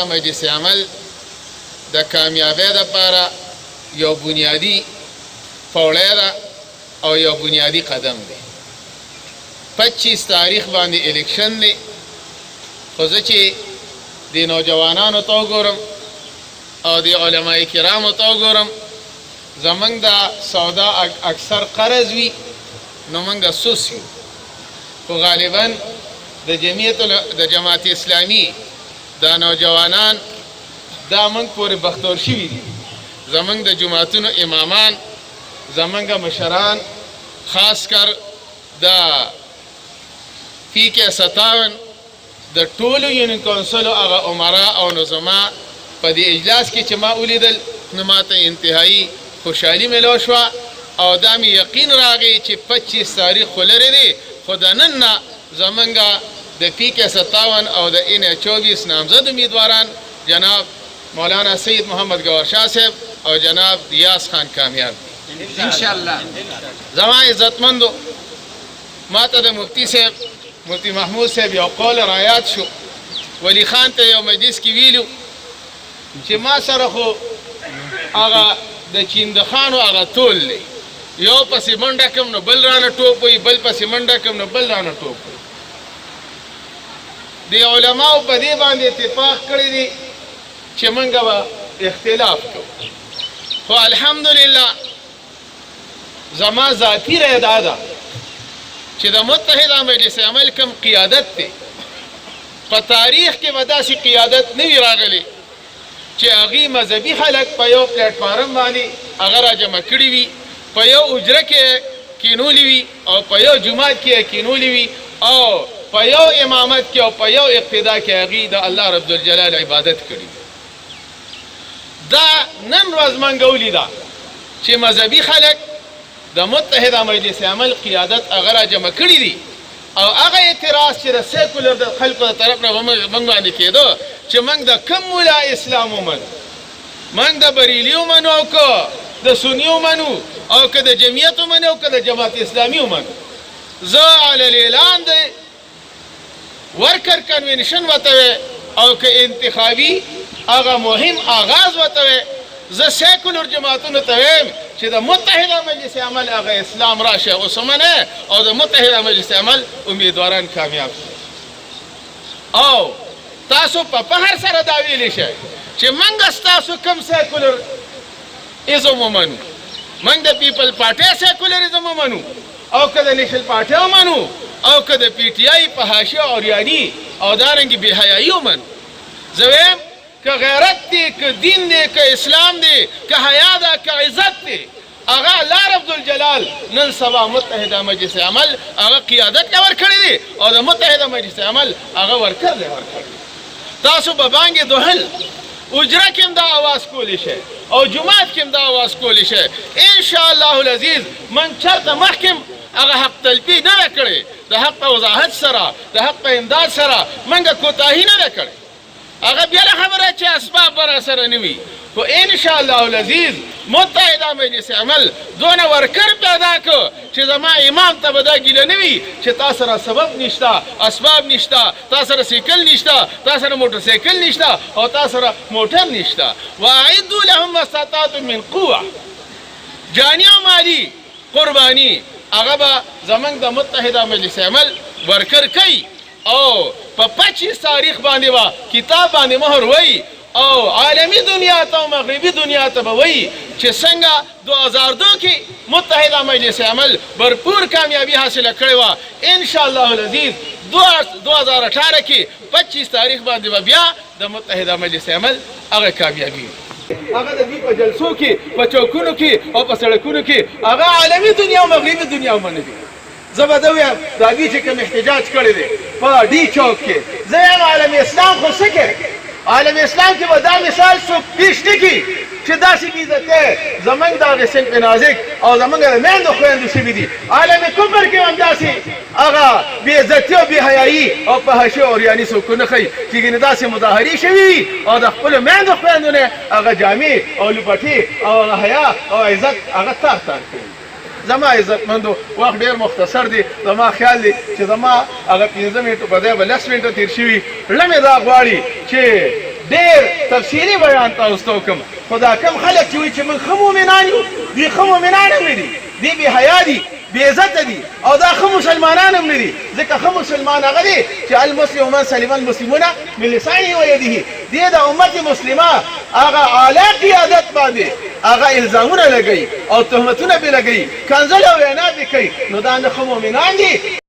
مجلس عمل د کامیابی دپاره یو بنیادي پوړی ده او یو بنیادي قدم دی. 25 تاریخ باندې الیکشن دی، خو زه چې د نوجوانانو ته وګورم او د علماء کرامو ته وګورم، زمونږ د سودا اکثر قرض وي، نو موږ سوس یو. خو غالبا د جماعت اسلامي دا نوجوانان دا موږ پورې بختور شوي دي. زمونږ د جماعتونو امامان، زمونږ مشران، خاص کر د PK 57 د ټولو یونین کونسلو هغه عمرا او نظما په دې اجلاس کې چې ما ولیدل، نو ماته انتهایی خوشحالي ملو شوه او دا مې یقین راغی چې 25 تاریخ خو لرې دی، خو د نن نه زمونږ د PK 57 او د NA 24 نامزد امیدواران جناب مولانا سید محمد گوهر شاه صاحب او جناب ریاض خان کامیاب دي انشاءالله. زما عزتمندو، ما ته د مفتی صاحب مفتی محمود صاحب یو قول رایات شو، ولی خان ته یو مجلس کې ویلو چې ما سره خو هغه د چیندخانو هغه تول دی، یو پسې منډه کم نو بل رانه ټوپ وي، بل پسې منډه کم نو بل رانه ټوپ وي. د علماو په دې باندې اتفاق کړی دی چې موږ به اختلاف کوو، خو الحمدلله زما ذاتي رای دا ده چې د متحده مجلس عمل کم قیادت دی، په تاریخ کې به داسې قیادت نه وي راغلی چې هغې مذهبي خلک په یو پلیټفارم باندې هغه راجمع کړي وي، په یو اجره کې کینولی وي او په یو جومات کې کینولی وي او په یو امامت کې او په یو اقتدا کې هغې د الله رب الجلال عبادت کړي. دا نن ورځ موږ ولیده چې مذهبي خلک د متحده مجلس عمل قیادت هغه راجمع کړي دي او هغه اعتراض چې د سیکولر د خلکو د طرف نه موږ باندې کېدو چې موږ د کوم ملا اسلام ومنو، موږ د بریلي ومنو او که د سني ومنو او که د جمعیت ومنو او که د جماعت اسلامي ومنو. زه علی الاعلان د ورکر کنونشن وته او که انتخابي هغه مهم آغاز وته، زه سیکولر جماعتونو ته وایم چې د متحده مجلس عمل هغه اسلام راشه اوس ومنه او د متحده مجلس عمل امیدواران کامیاب شي. او تاسو په فخر سره دا ویلی شئ چې موږ ستاسو کوم سیکولر ازم ومنو، موږ د پیپل پارټۍ سیکولرزم ومنو او که د نیشنل پارټۍ ومنو او که د PTI په حاشیه عریاني او دارنګې بېحیایي ومنو. زه وایم که غیرت دی، که دین دی، که اسلام دی، که حیا ده، که عزت دی، هغه الله رب الجلال نن سبا متحده مجلس عمل هغه قیادت له ورکړی دی او د متحده مجلس عمل هغه ورکر له ورکړی. تاسو به بانګې دوهل اجره کې هم دا آواز کولی شئ او جومات کې هم دا آواز کولی شئ. انشاءالله العزیز موږ چېرته مخکې هغه حق تلفي نه ده کړې، د حق په وضاحت سره، د حق په امداد سره موږ کوتاهي نه ده کړې. هغه بیا خبره چې اسباب به راسره نه وي، خو انشاءالله العزیز متحده مجلس عمل دونه ورکر پیدا کړو چې زما امام ته به دا ګیله نه وي چې تا سره سبب نشته، اسباب نشته، تا سره سیکل نشته، تا سره موټر سیکل نشته او تا سره موټر نشته. واعدوا لهم ما استطعتم من قوه، جانی او مالی قربانی هغه به زمونږ د متحده مجلس عمل ورکر کوي او په 25 تاریخ باندې به کتاب باندې مهر وی او عالمی دنیا ته او مغربي دنیا ته به وی چې څنګه 2002 کې متحده مجلس عمل بھرپور کامیابی حاصله کړې وه. انشاءالله العزیز 2018 کې 25 تاریخ باندې به بیا د متحده مجلس عمل هغه کامیابي هغه د دې په جلسو کې، په چوکونو کې او په سړکونو کې هغه عالمی دنیا او مغربي دنیا ومني. زه به دا ویم د هغې چې کوم احتجاج کړی دی په ډي چوک کې، زه یم عالم اسلام خو څه کوي؟ عالم اسلام کې به دا مثال څوک پیش نه کړي چې داسې بېعزتۍ زموږ د هغې صنف نازک او زموږ د میندو خویندو شوي دي. عالم کفر کې هم داسې هغه بېعزتي او بېحیایي او په حاشیه عریاني څوک نه ښیي چې ګینې داسې مظاهرې شوي او د خپلو میندو خویندو نه هغه جامې او لپټې او هغه حیا او عزت هغه تار تار کوي. زما عزتمندو، وخت ډېر مختصر دی، زما خیال دی چې زما هغه 15 منټو په ځای به 10 منټه تېر شوي. زړه مې دا غواړي چې ډېر تفصیلي بیان تاسو ته وکړم خو دا کوم خلک چې وایي چې موږ ښه مؤمنان یو دوی ښه مؤمنان هم نه دي دوی بې حیا دي بې عزته دي او دا ښه مسلمانان هم نه دي ځکه ښه مسلمان هغه دی چې المسلم من سلم المسلمون من لسانه ویده دی د امت مسلمه هغه اعلی قیادت باندې هغه الزامونه لګوي او تهمتونه پرې لګوي کنځل او وینا پرې کوي نو دا نه ښه مؤمنان دي